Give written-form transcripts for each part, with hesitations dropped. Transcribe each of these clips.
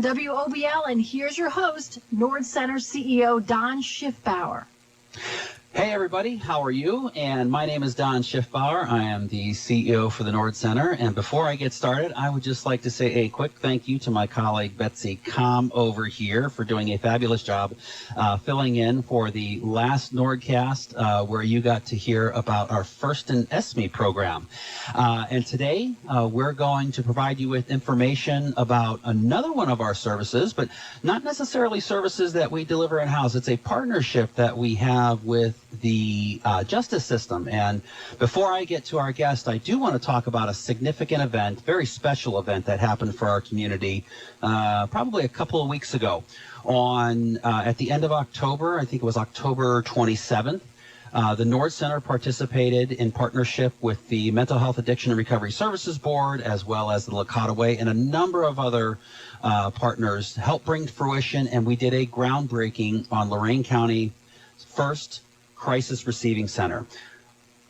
WOBL, and here's your host, Center CEO Don Schiffbauer. Hey everybody, how are you? And my name is Don Schiffbauer. I am the CEO for the Nord Center. And before I get started, I would just like to say a quick thank you to my colleague Betsy Com over here for doing a fabulous job filling in for the last NordCast where you got to hear about our First in ESME program. And today we're going to provide you with information about another one of our services, but not necessarily services that we deliver in-house. It's a partnership that we have with the justice system. And before I get to our guest, I do want to talk about a significant event, very special event that happened for our community probably a couple of weeks ago. At the end of October, I think it was October 27th, the Nord Center participated in partnership with the Mental Health Addiction and Recovery Services Board, as well as the Lorain Way, and a number of other partners helped bring to fruition, and we did a groundbreaking on Lorain County first Crisis Receiving Center.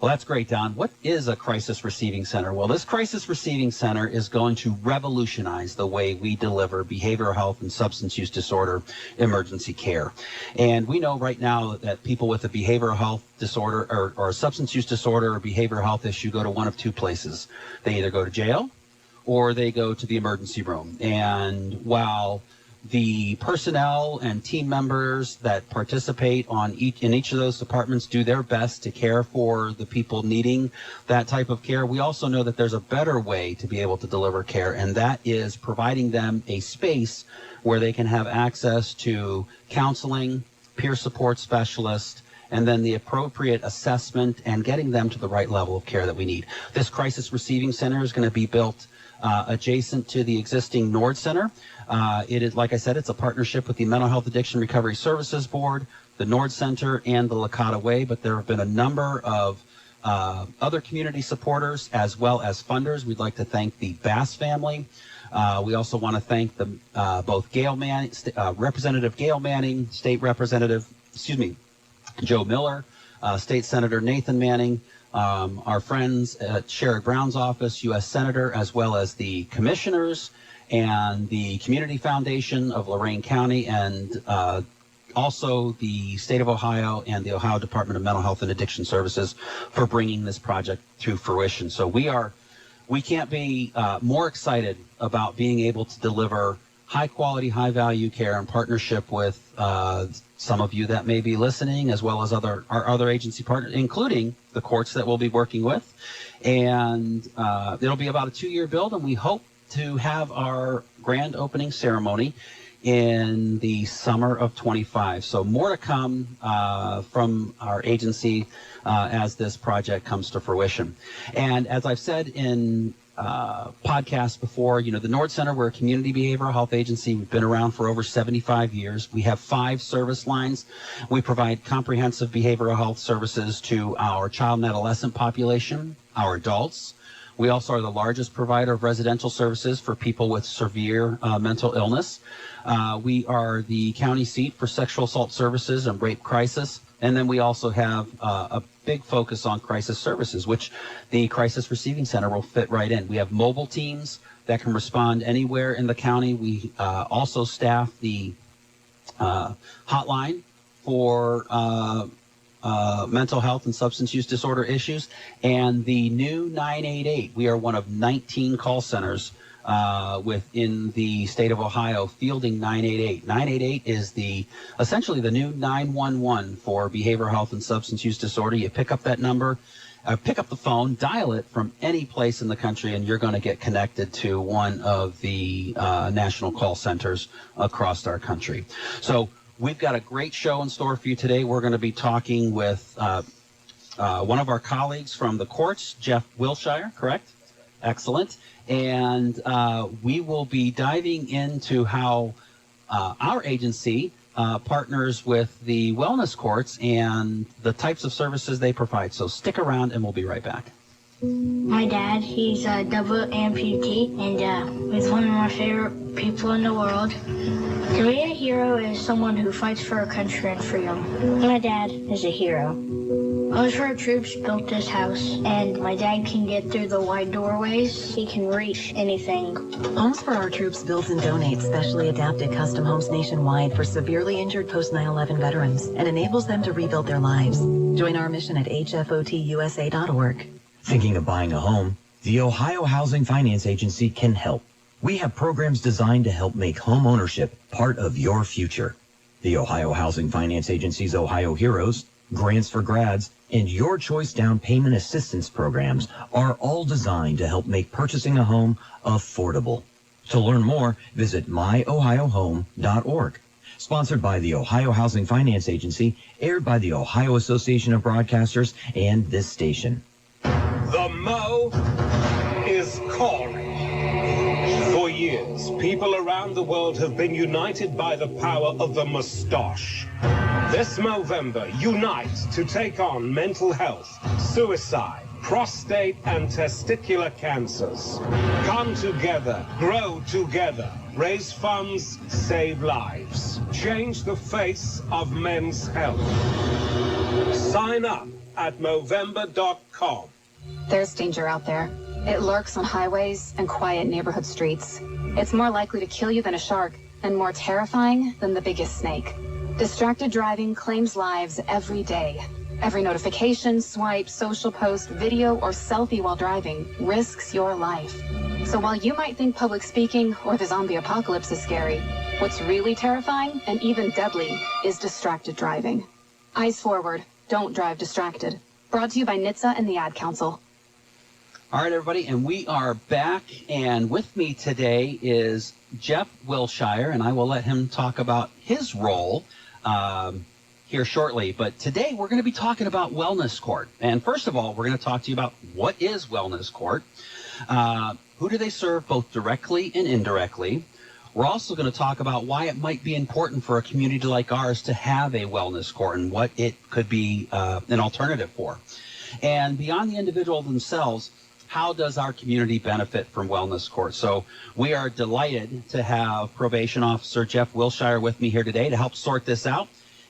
Well, that's great, Don. What is a Crisis Receiving Center? Well, this Crisis Receiving Center is going to revolutionize the way we deliver behavioral health and substance use disorder emergency care. And we know right now that people with a behavioral health disorder or a substance use disorder or behavioral health issue go to one of two places. They either go to jail or they go to the emergency room. And while the personnel and team members that participate in each of those departments do their best to care for the people needing that type of care, we also know that there's a better way to be able to deliver care, and that is providing them a space where they can have access to counseling, peer support specialists, and then the appropriate assessment and getting them to the right level of care that we need. This Crisis Receiving Center is going to be built adjacent to the existing Nord Center. It is, like I said, it's a partnership with the Mental Health Addiction Recovery Services Board, the Nord Center, and the Lorain Way, but there have been a number of other community supporters as well as funders. We'd like to thank the Bass family. We also want to thank both Representative Gail Manning, State Representative, Joe Miller, State Senator Nathan Manning, our friends at Sherrod Brown's office, U.S. Senator, as well as the commissioners and the Community Foundation of Lorain County, and also the State of Ohio and the Ohio Department of Mental Health and Addiction Services for bringing this project to fruition. So we can't be more excited about being able to deliver high quality, high value care in partnership with some of you that may be listening, as well as our other agency partners, including the courts that we'll be working with. And it'll be about a 2-year build, and we hope to have our grand opening ceremony in the summer of 25. So more to come from our agency as this project comes to fruition. And as I've said in podcasts before, the Nord Center, we're a community behavioral health agency. We've been around for over 75 years. We have 5 service lines. We provide comprehensive behavioral health services to our child and adolescent population, our adults. We also are the largest provider of residential services for people with severe mental illness. We are the county seat for sexual assault services and rape crisis. And then we also have a big focus on crisis services, which the Crisis Receiving Center will fit right in. We have mobile teams that can respond anywhere in the county. We also staff the hotline for mental health and substance use disorder issues, and the new 988. We are one of 19 call centers within the state of Ohio fielding 988. 988 is essentially the new 911 for behavioral health and substance use disorder. You pick up that number, pick up the phone, dial it from any place in the country, and you're going to get connected to one of the national call centers across our country. So we've got a great show in store for you today. We're going to be talking with one of our colleagues from the courts, Jeff Wilshire, correct? Excellent. And we will be diving into how our agency partners with the wellness courts and the types of services they provide. So stick around and we'll be right back. My dad, he's a double amputee, and he's one of my favorite people in the world. To me, a hero is someone who fights for our country and freedom. My dad is a hero. Most of our troops built this house, and my dad can get through the wide doorways. He can reach anything. Homes for Our Troops builds and donates specially adapted custom homes nationwide for severely injured post-9/11 veterans and enables them to rebuild their lives. Join our mission at hfotusa.org. Thinking of buying a home? The Ohio Housing Finance Agency can help. We have programs designed to help make home ownership part of your future. The Ohio Housing Finance Agency's Ohio Heroes, Grants for Grads, and Your Choice Down Payment Assistance programs are all designed to help make purchasing a home affordable. To learn more, visit myohiohome.org. Sponsored by the Ohio Housing Finance Agency, aired by the Ohio Association of Broadcasters and this station. The Mo is calling. For years, people around the world have been united by the power of the mustache. This Movember, unite to take on mental health, suicide, prostate and testicular cancers. Come together, grow together, raise funds, save lives. Change the face of men's health. Sign up at Movember.com. There's danger out there. It lurks on highways and quiet neighborhood streets. It's more likely to kill you than a shark, and more terrifying than the biggest snake. Distracted driving claims lives every day. Every notification, swipe, social post, video, or selfie while driving risks your life. So while you might think public speaking or the zombie apocalypse is scary, what's really terrifying and even deadly is distracted driving. Eyes forward, don't drive distracted. Brought to you by NHTSA and the Ad Council. All right, everybody, and we are back, and with me today is Jeff Wilshire, and I will let him talk about his role here shortly. But today we're going to be talking about Wellness Court. And first of all, we're going to talk to you about what is Wellness Court, who do they serve both directly and indirectly. We're also going to talk about why it might be important for a community like ours to have a Wellness Court and what it could be an alternative for. And beyond the individual themselves, how does our community benefit from Wellness Court? So we are delighted to have Probation Officer Jeff Wilshire with me here today to help sort this out.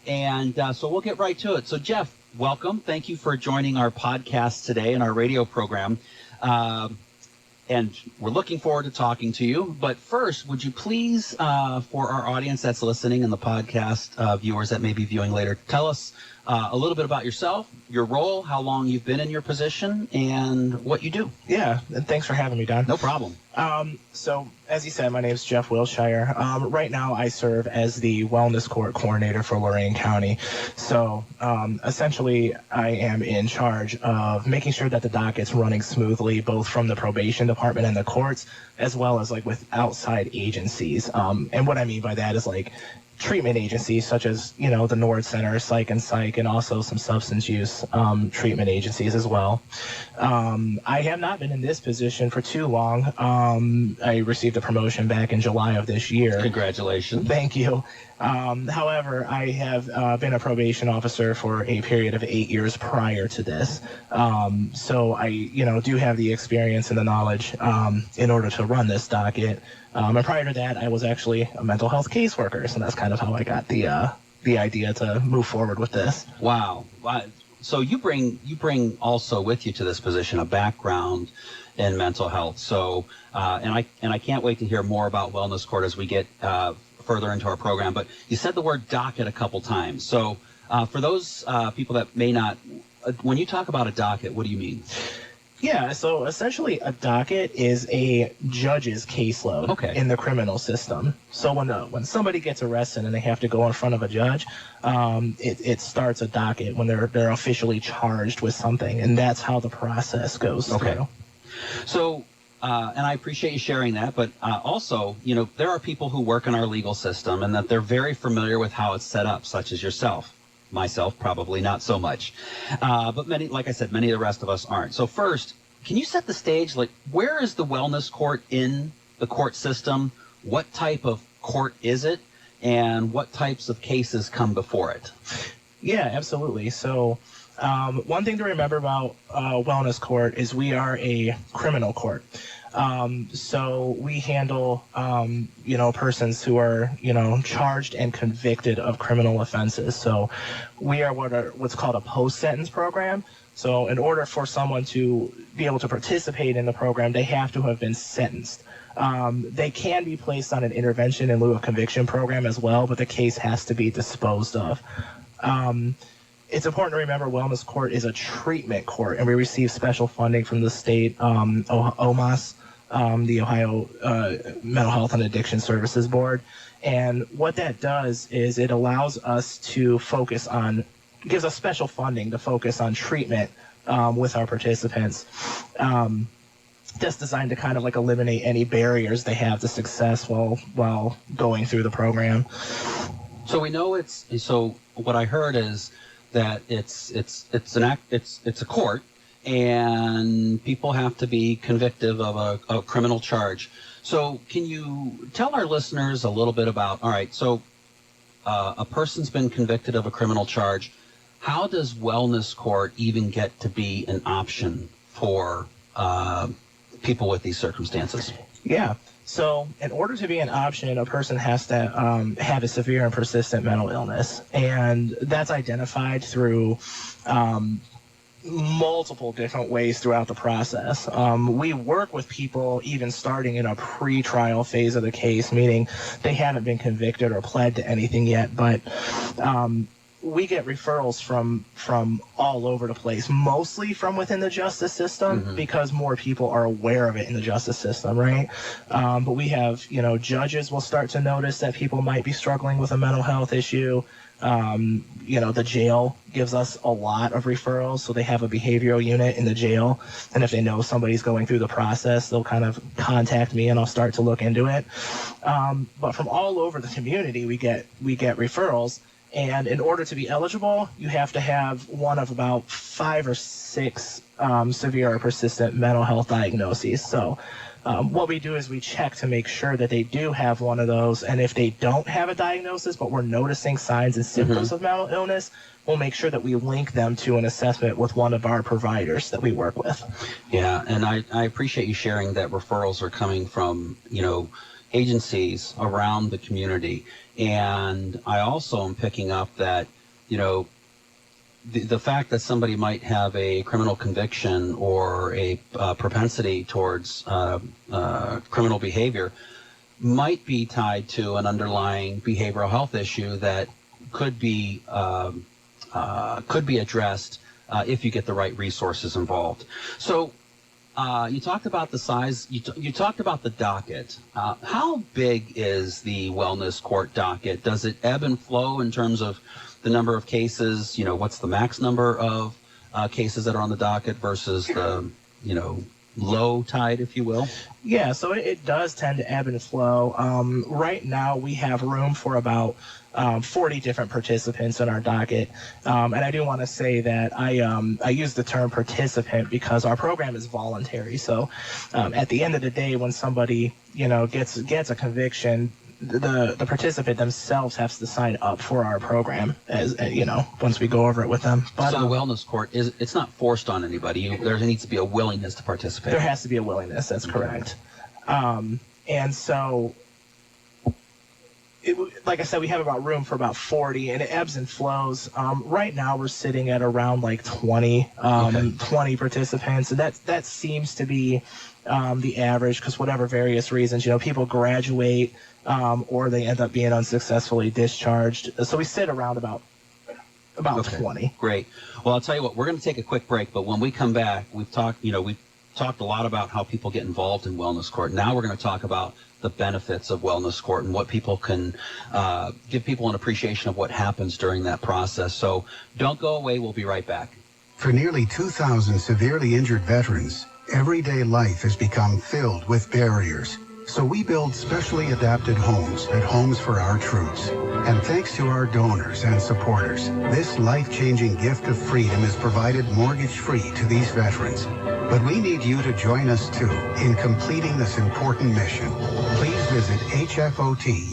And so we'll get right to it. So Jeff, welcome. Thank you for joining our podcast today and our radio program. And we're looking forward to talking to you. But first, would you please, for our audience that's listening and the podcast viewers that may be viewing later, tell us a little bit about yourself, your role, how long you've been in your position, and what you do. Yeah, and thanks for having me, Don. No problem. So, as you said, my name is Jeff Wilshire. Right now, I serve as the Wellness Court Coordinator for Lorain County. So, essentially, I am in charge of making sure that the docket's running smoothly, both from the probation department and the courts, as well as like with outside agencies. And what I mean by that is like treatment agencies such as, the Nord Center, Psych, and also some substance use treatment agencies as well. I have not been in this position for too long. I received a promotion back in July of this year. Congratulations. Thank you. However, I have been a probation officer for a period of 8 years prior to this. So I, do have the experience and the knowledge in order to run this docket. And prior to that, I was actually a mental health caseworker, so that's kind of how I got the idea to move forward with this. Wow. So you bring also with you to this position a background in mental health. So and I can't wait to hear more about Wellness Court as we get further into our program. But you said the word docket a couple times. So for those people that may not, when you talk about a docket, what do you mean? Yeah, so essentially a docket is a judge's caseload in the criminal system. So when somebody gets arrested and they have to go in front of a judge, it starts a docket when they're officially charged with something, and that's how the process goes through. So, and I appreciate you sharing that, but also, there are people who work in our legal system and that they're very familiar with how it's set up, such as yourself. Myself, probably not so much. But many, like I said, many of the rest of us aren't. So first, can you set the stage? Like, where is the Wellness Court in the court system? What type of court is it? And what types of cases come before it? Yeah, absolutely. So one thing to remember about Wellness Court is we are a criminal court. So we handle, persons who are, charged and convicted of criminal offenses. So we are what's called a post-sentence program. So in order for someone to be able to participate in the program, they have to have been sentenced. They can be placed on an intervention in lieu of conviction program as well, but the case has to be disposed of. It's important to remember Wellness Court is a treatment court, and we receive special funding from the state, OMAS, the Ohio Mental Health and Addiction Services Board. And what that does is it allows us to gives us special funding to focus on treatment with our participants. That's designed to kind of like eliminate any barriers they have to success while going through the program. So we know so what I heard is that it's a court, and people have to be convicted of a criminal charge. So can you tell our listeners a little bit about, all right, so a person's been convicted of a criminal charge. How does Wellness Court even get to be an option for people with these circumstances? Yeah. So in order to be an option, a person has to have a severe and persistent mental illness. And that's identified through multiple different ways throughout the process. We work with people even starting in a pre-trial phase of the case, meaning they haven't been convicted or pled to anything yet, but we get referrals from all over the place, mostly from within the justice system, because more people are aware of it in the justice system, right? But we have, judges will start to notice that people might be struggling with a mental health issue. The jail gives us a lot of referrals, so they have a behavioral unit in the jail, and if they know somebody's going through the process, they'll kind of contact me and I'll start to look into it. But from all over the community, we get referrals. And in order to be eligible, you have to have one of about 5 or 6 severe or persistent mental health diagnoses. So what we do is we check to make sure that they do have one of those. And if they don't have a diagnosis, but we're noticing signs and symptoms of mental illness, we'll make sure that we link them to an assessment with one of our providers that we work with. Yeah, and I appreciate you sharing that referrals are coming from, agencies around the community. And I also am picking up that, the fact that somebody might have a criminal conviction or a propensity towards criminal behavior might be tied to an underlying behavioral health issue that could be addressed if you get the right resources involved. So you talked about the size. You talked about the docket. How big is the Wellness Court docket? Does it ebb and flow in terms of the number of cases? What's the max number of cases that are on the docket versus the, low tide, if you will? Yeah, so it does tend to ebb and flow. Right now, we have room for about 40 different participants in our docket. And I do want to say that I use the term participant because our program is voluntary. So at the end of the day, when somebody, gets a conviction, the participant themselves has to sign up for our program, as once we go over it with them. But, so the Wellness Court it's not forced on anybody. There needs to be a willingness to participate. There has to be a willingness. That's correct. And so, like I said, we have about room for about 40, and it ebbs and flows. Right now, we're sitting at around like 20 participants. And that seems to be the average, because whatever various reasons, people graduate or they end up being unsuccessfully discharged. So we sit around about 20. Great. Well, I'll tell you what, we're going to take a quick break, but when we come back, we've talked a lot about how people get involved in Wellness Court. Now we're going to talk about the benefits of Wellness Court and what people can give people an appreciation of what happens during that process. So don't go away. We'll be right back. For nearly 2,000 severely injured veterans, everyday life has become filled with barriers. So we build specially adapted homes at Homes for Our Troops. And thanks to our donors and supporters, this life-changing gift of freedom is provided mortgage-free to these veterans. But we need you to join us, too, in completing this important mission. Please visit hfotusa.org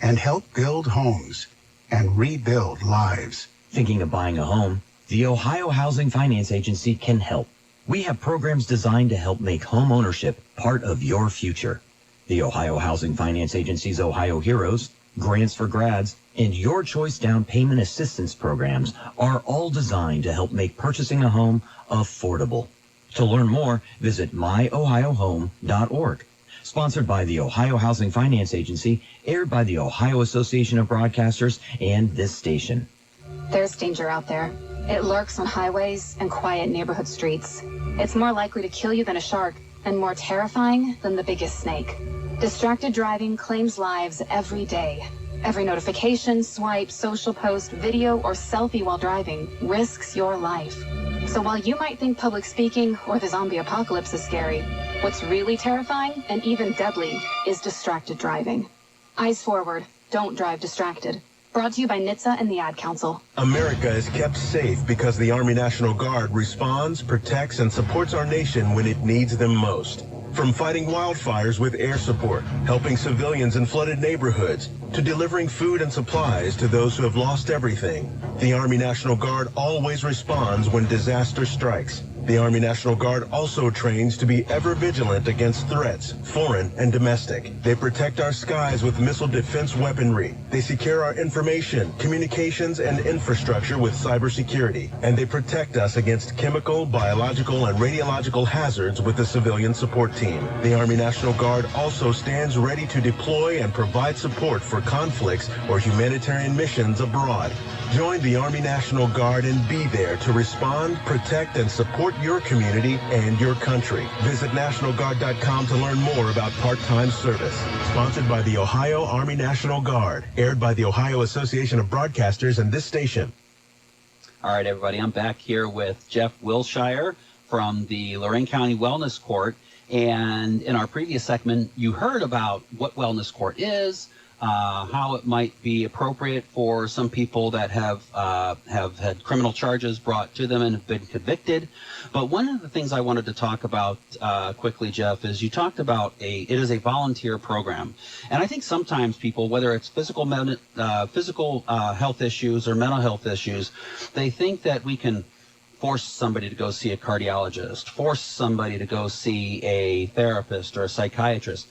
and help build homes and rebuild lives. Thinking of buying a home? The Ohio Housing Finance Agency can help. We have programs designed to help make home ownership part of your future. The Ohio Housing Finance Agency's Ohio Heroes, Grants for Grads, and Your Choice Down Payment Assistance programs are all designed to help make purchasing a home affordable. To learn more, visit myohiohome.org. Sponsored by the Ohio Housing Finance Agency, aired by the Ohio Association of Broadcasters and this station. There's danger out there. It lurks on highways and quiet neighborhood streets. It's more likely to kill you than a shark, and more terrifying than the biggest snake. Distracted driving claims lives every day. Every notification, swipe, social post, video, or selfie while driving risks your life. So while you might think public speaking or the zombie apocalypse is scary, what's really terrifying and even deadly is distracted driving. Eyes forward. Don't drive distracted. Brought to you by NHTSA and the Ad Council. America is kept safe because the Army National Guard responds, protects, and supports our nation when it needs them most. From fighting wildfires with air support, helping civilians in flooded neighborhoods, to delivering food and supplies to those who have lost everything, the Army National Guard always responds when disaster strikes. The Army National Guard also trains to be ever vigilant against threats, foreign and domestic. They protect our skies with missile defense weaponry. They secure our information, communications, and infrastructure with cybersecurity. And they protect us against chemical, biological, and radiological hazards with the civilian support team. The Army National Guard also stands ready to deploy and provide support for conflicts or humanitarian missions abroad. Join the Army National Guard and be there to respond, protect, and support your community and your country. Visit NationalGuard.com to learn more about part-time service. Sponsored by the Ohio Army National Guard. Aired by the Ohio Association of Broadcasters and this station. All right, everybody, I'm back here with Jeff Wilshire from the Lorain County Wellness Court. And in our previous segment, you heard about what Wellness Court is, how it might be appropriate for some people that have had criminal charges brought to them and have been convicted. But one of the things I wanted to talk about quickly, Jeff, is you talked about it is a volunteer program. And I think sometimes people, whether it's physical health issues or mental health issues, they think that we can force somebody to go see a cardiologist, force somebody to go see a therapist or a psychiatrist.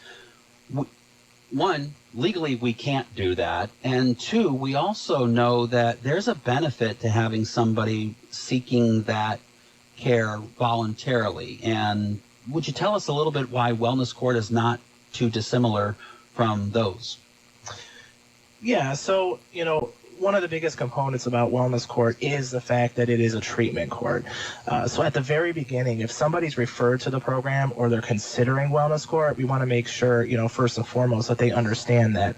One, legally we can't do that. And two, we also know that there's a benefit to having somebody seeking that care voluntarily. And would you tell us a little bit why Wellness Court is not too dissimilar from those? Yeah, so, one of the biggest components about Wellness Court is the fact that it is a treatment court. So at the very beginning, if somebody's referred to the program or they're considering Wellness Court, we want to make sure, first and foremost, that they understand that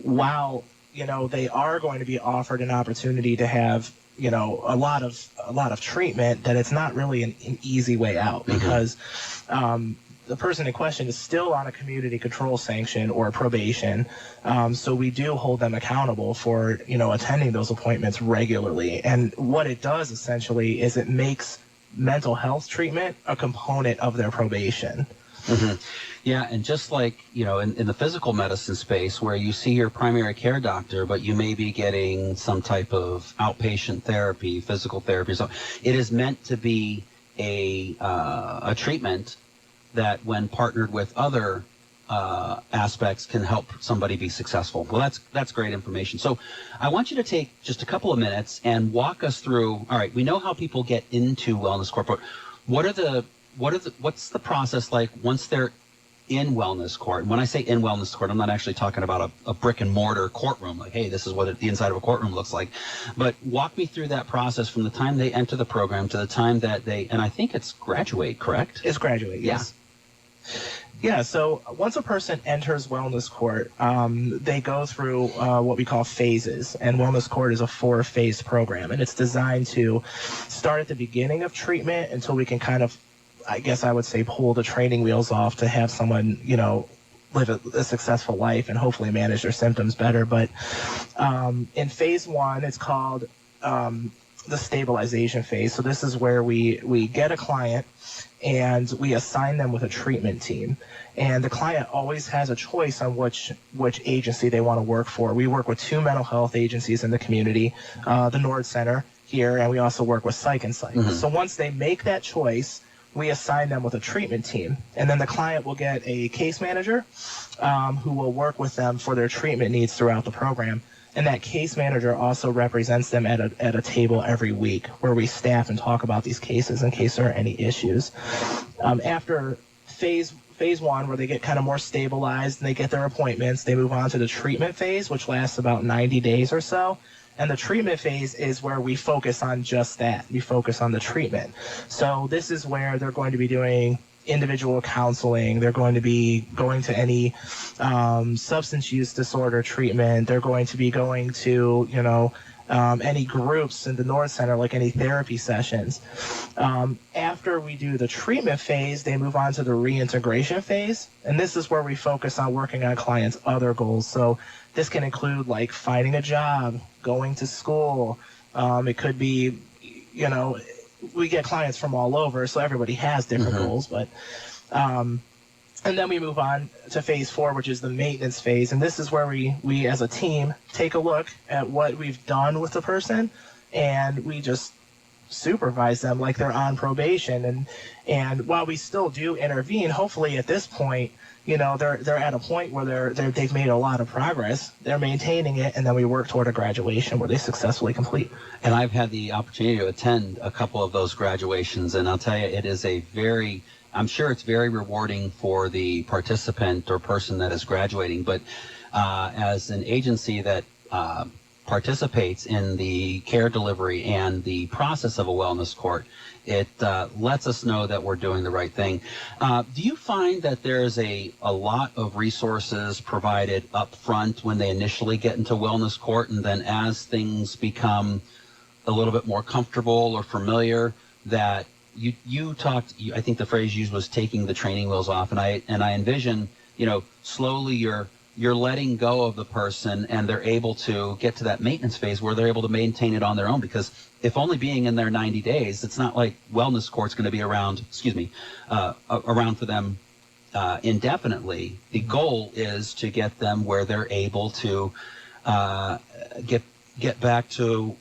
while, they are going to be offered an opportunity to have, a lot of treatment, that it's not really an easy way out because the person in question is still on a community control sanction or probation. So we do hold them accountable for, attending those appointments regularly. And what it does essentially is it makes mental health treatment a component of their probation. Mm-hmm. Yeah, and just like, in the physical medicine space where you see your primary care doctor, but you may be getting some type of outpatient therapy, physical therapy. So it is meant to be a treatment that when partnered with other aspects can help somebody be successful. Well, that's great information. So I want you to take just a couple of minutes and walk us through, all right, we know how people get into Wellness Court, but what's the process like once they're in Wellness Court? And when I say in Wellness Court, I'm not actually talking about a brick and mortar courtroom, like, hey, this is what the inside of a courtroom looks like. But walk me through that process from the time they enter the program to the time that and I think it's graduate, correct? It's graduate, yes. Yeah, so once a person enters Wellness Court, they go through what we call phases, and Wellness Court is a 4-phase program, and it's designed to start at the beginning of treatment until we can kind of, I guess I would say, pull the training wheels off to have someone, live a successful life and hopefully manage their symptoms better. But in phase 1, it's called the stabilization phase. So this is where we get a client and we assign them with a treatment team. And the client always has a choice on which agency they want to work for. We work with 2 mental health agencies in the community, the Nord Center here, and we also work with Psych and Psych. Mm-hmm. So once they make that choice, we assign them with a treatment team. And then the client will get a case manager who will work with them for their treatment needs throughout the program. And that case manager also represents them at a table every week where we staff and talk about these cases in case there are any issues. After phase one, where they get kind of more stabilized and they get their appointments, they move on to the treatment phase, which lasts about 90 days or so. And the treatment phase is where we focus on just that. We focus on the treatment. So this is where they're going to be doing individual counseling. They're going to be going to any substance use disorder treatment. They're going to be going to, any groups in the Nord Center, like any therapy sessions. After we do the treatment phase, they move on to the reintegration phase. And this is where we focus on working on clients' other goals. So this can include like finding a job, going to school. It could be, we get clients from all over, so everybody has different goals. But and then we move on to phase 4, which is the maintenance phase. And this is where we as a team take a look at what we've done with the person, and we just supervise them like they're on probation. And while we still do intervene, hopefully at this point, they're at a point where they've made a lot of progress. They're maintaining it, and then we work toward a graduation where they successfully complete. And I've had the opportunity to attend a couple of those graduations, and I'll tell you, it is I'm sure it's very rewarding for the participant or person that is graduating, but as an agency that participates in the care delivery and the process of a wellness court, it lets us know that we're doing the right thing. Do you find that there's a lot of resources provided up front when they initially get into wellness court, and then as things become a little bit more comfortable or familiar, that you talked, I think the phrase used was taking the training wheels off, and I envision, slowly you're letting go of the person, and they're able to get to that maintenance phase where they're able to maintain it on their own. Because if only being in there 90 days, it's not like wellness court's going to be around for them indefinitely. The goal is to get them where they're able to get back to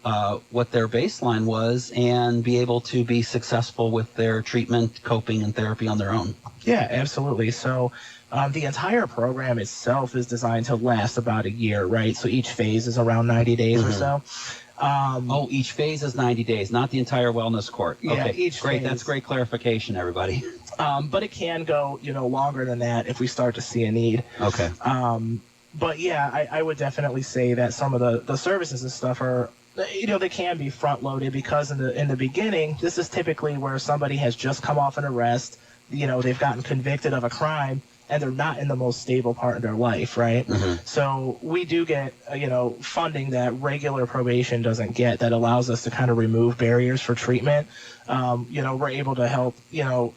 what their baseline was and be able to be successful with their treatment, coping, and therapy on their own. Yeah, absolutely. So the entire program itself is designed to last about a year, right? So each phase is around 90 days or so. Each phase is 90 days, not the entire wellness court. Yeah, okay, each great. phase. That's great clarification, everybody. But it can go, longer than that if we start to see a need. Okay. But yeah, I would definitely say that some of the services and stuff are, they can be front loaded, because in the beginning, this is typically where somebody has just come off an arrest, they've gotten convicted of a crime, and they're not in the most stable part of their life, right? So we do get, funding that regular probation doesn't get, that allows us to kind of remove barriers for treatment. We're able to help,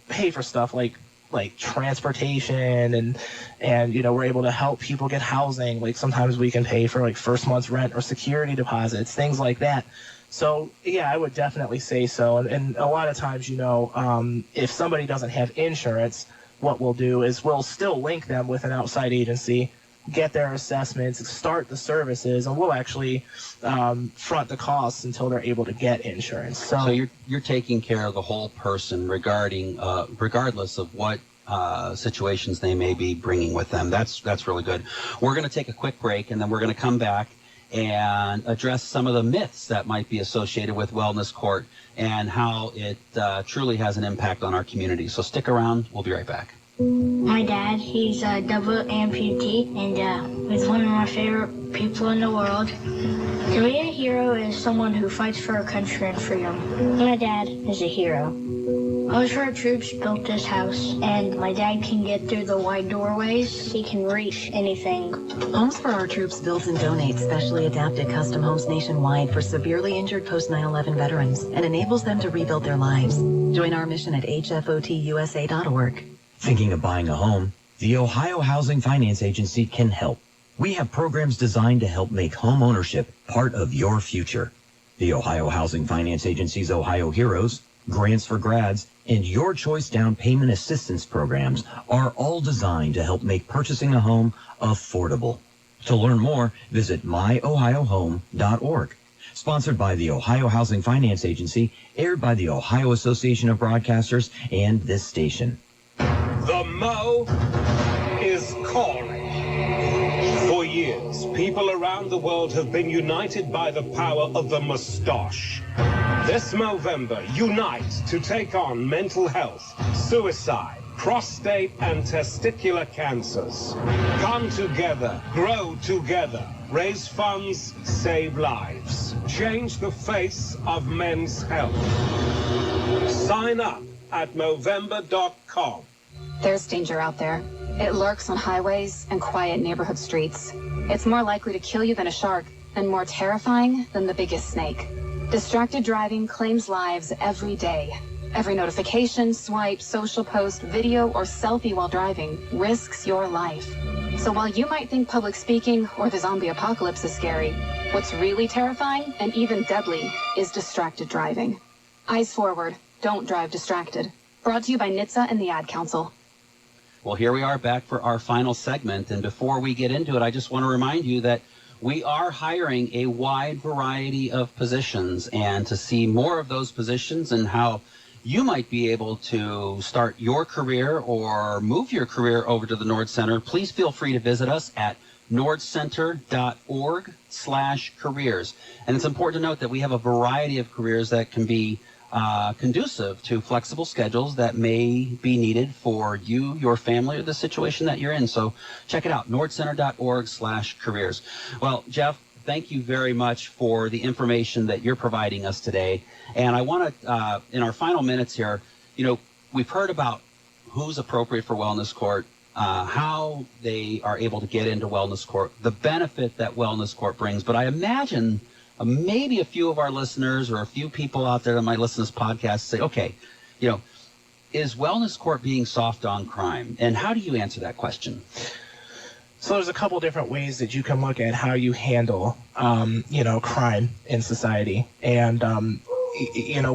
pay for stuff like transportation, and we're able to help people get housing. Like sometimes we can pay for like first month's rent or security deposits, things like that. So yeah, I would definitely say so. And a lot of times, if somebody doesn't have insurance, what we'll do is we'll still link them with an outside agency, get their assessments, start the services, and we'll actually front the costs until they're able to get insurance. So you're taking care of the whole person regardless of what situations they may be bringing with them. That's really good. We're going to take a quick break, and then we're going to come back and address some of the myths that might be associated with wellness court and how it truly has an impact on our community. So stick around. We'll be right back. My dad, he's a double amputee, and he's one of my favorite people in the world. To me, a hero is someone who fights for our country and freedom. My dad is a hero. Most of our troops built this house, and my dad can get through the wide doorways. He can reach anything. Homes for Our Troops builds and donates specially adapted custom homes nationwide for severely injured post 9/11 veterans and enables them to rebuild their lives. Join our mission at hfotusa.org. Thinking of buying a home? The Ohio Housing Finance Agency can help. We have programs designed to help make home ownership part of your future. The Ohio Housing Finance Agency's Ohio Heroes, Grants for Grads, and Your Choice Down Payment Assistance programs are all designed to help make purchasing a home affordable. To learn more, visit myohiohome.org. Sponsored by the Ohio Housing Finance Agency, aired by the Ohio Association of Broadcasters and this station. The Mo is calling. For years, people around the world have been united by the power of the mustache. This Movember, unite to take on mental health, suicide, prostate and testicular cancers. Come together, grow together, raise funds, save lives. Change the face of men's health. Sign up at Movember.com. There's danger out there. It lurks on highways and quiet neighborhood streets. It's more likely to kill you than a shark, and more terrifying than the biggest snake. Distracted driving claims lives every day. Every notification, swipe, social post, video, or selfie while driving risks your life. So while you might think public speaking or the zombie apocalypse is scary, what's really terrifying and even deadly is distracted driving. Eyes forward. Don't drive distracted. Brought to you by NHTSA and the Ad Council. Well, here we are back for our final segment. And before we get into it, I just want to remind you that we are hiring a wide variety of positions. And to see more of those positions and how you might be able to start your career or move your career over to the Nord Center, please feel free to visit us at nordcenter.org/careers. And it's important to note that we have a variety of careers that can be conducive to flexible schedules that may be needed for you, your family, or the situation that you're in. So check it out, nordcenter.org/careers. Well, Jeff, thank you very much for the information that you're providing us today. And I want to, in our final minutes here, we've heard about who's appropriate for wellness court, how they are able to get into wellness court, the benefit that wellness court brings. But I imagine maybe a few of our listeners or a few people out there that might listen to this podcast say, okay, is wellness court being soft on crime? And how do you answer that question? So there's a couple different ways that you can look at how you handle, crime in society and,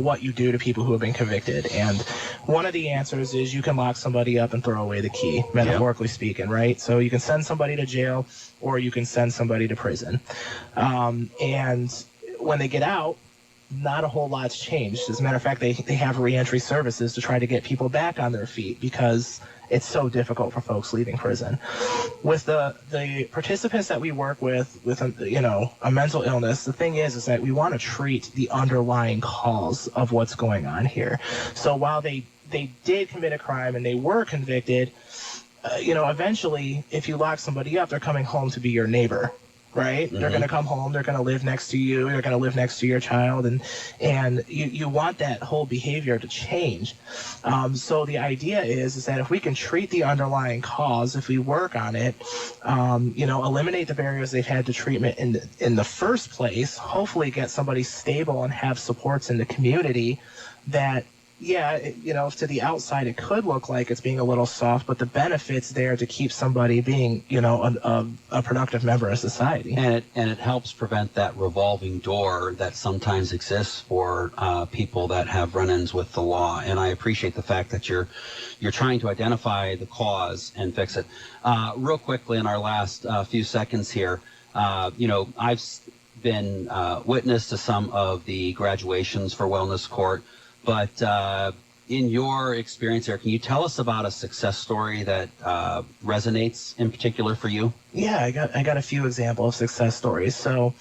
what you do to people who have been convicted. And one of the answers is you can lock somebody up and throw away the key, metaphorically speaking, right? So you can send somebody to jail or you can send somebody to prison. And when they get out, not a whole lot's changed. As a matter of fact, they have reentry services to try to get people back on their feet because it's so difficult for folks leaving prison. With the participants that we work with a mental illness, the thing is that we want to treat the underlying cause of what's going on here. So while they did commit a crime and they were convicted, eventually, if you lock somebody up, they're coming home to be your neighbor. Right? Mm-hmm. They're going to come home. They're going to live next to you. They're going to live next to your child. And you want that whole behavior to change. So the idea is that if we can treat the underlying cause, if we work on it, eliminate the barriers they've had to treatment in the first place, hopefully get somebody stable and have supports in the community that, to the outside it could look like it's being a little soft, but the benefits there to keep somebody being, a productive member of society. And it helps prevent that revolving door that sometimes exists for people that have run-ins with the law. And I appreciate the fact that you're trying to identify the cause and fix it. Real quickly in our last few seconds here, I've been witness to some of the graduations for wellness court. But in your experience there, can you tell us about a success story that resonates in particular for you? Yeah, I got a few examples of success stories. So,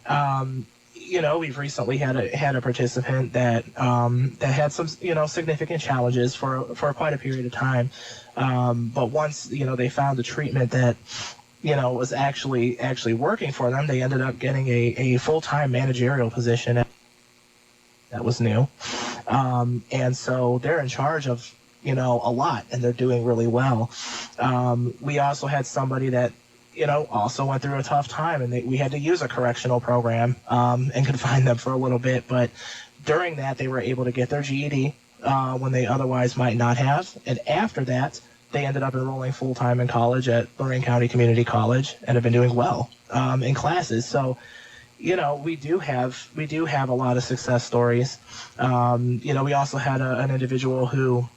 we've recently had a participant that had some significant challenges for quite a period of time. But once they found a treatment that was actually working for them, they ended up getting a full-time managerial position. That was new. And so they're in charge of, a lot, and they're doing really well. We also had somebody that, also went through a tough time, and we had to use a correctional program and confine them for a little bit. But during that, they were able to get their GED when they otherwise might not have. And after that, they ended up enrolling full-time in college at Lorain County Community College and have been doing well in classes. So, we do have a lot of success stories. We also had an individual who,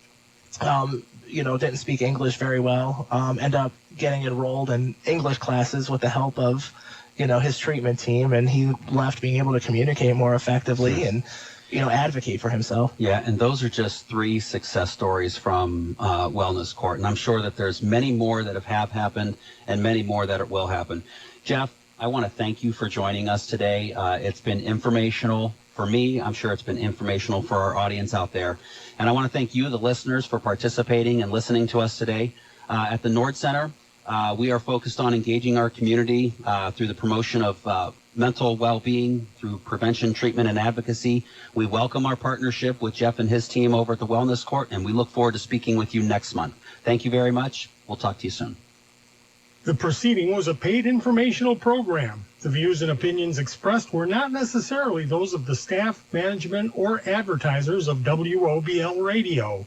didn't speak English very well, end up getting enrolled in English classes with the help of, his treatment team, and he left being able to communicate more effectively and, advocate for himself. Yeah, and those are just 3 success stories from Wellness Court, and I'm sure that there's many more that have happened and many more that will happen. Jeff, I want to thank you for joining us today. It's been informational for me. I'm sure it's been informational for our audience out there. And I want to thank you, the listeners, for participating and listening to us today. At the Nord Center, we are focused on engaging our community through the promotion of mental well-being, through prevention, treatment, and advocacy. We welcome our partnership with Jeff and his team over at the Wellness Court, and we look forward to speaking with you next month. Thank you very much. We'll talk to you soon. The proceeding was a paid informational program. The views and opinions expressed were not necessarily those of the staff, management, or advertisers of WOBL Radio.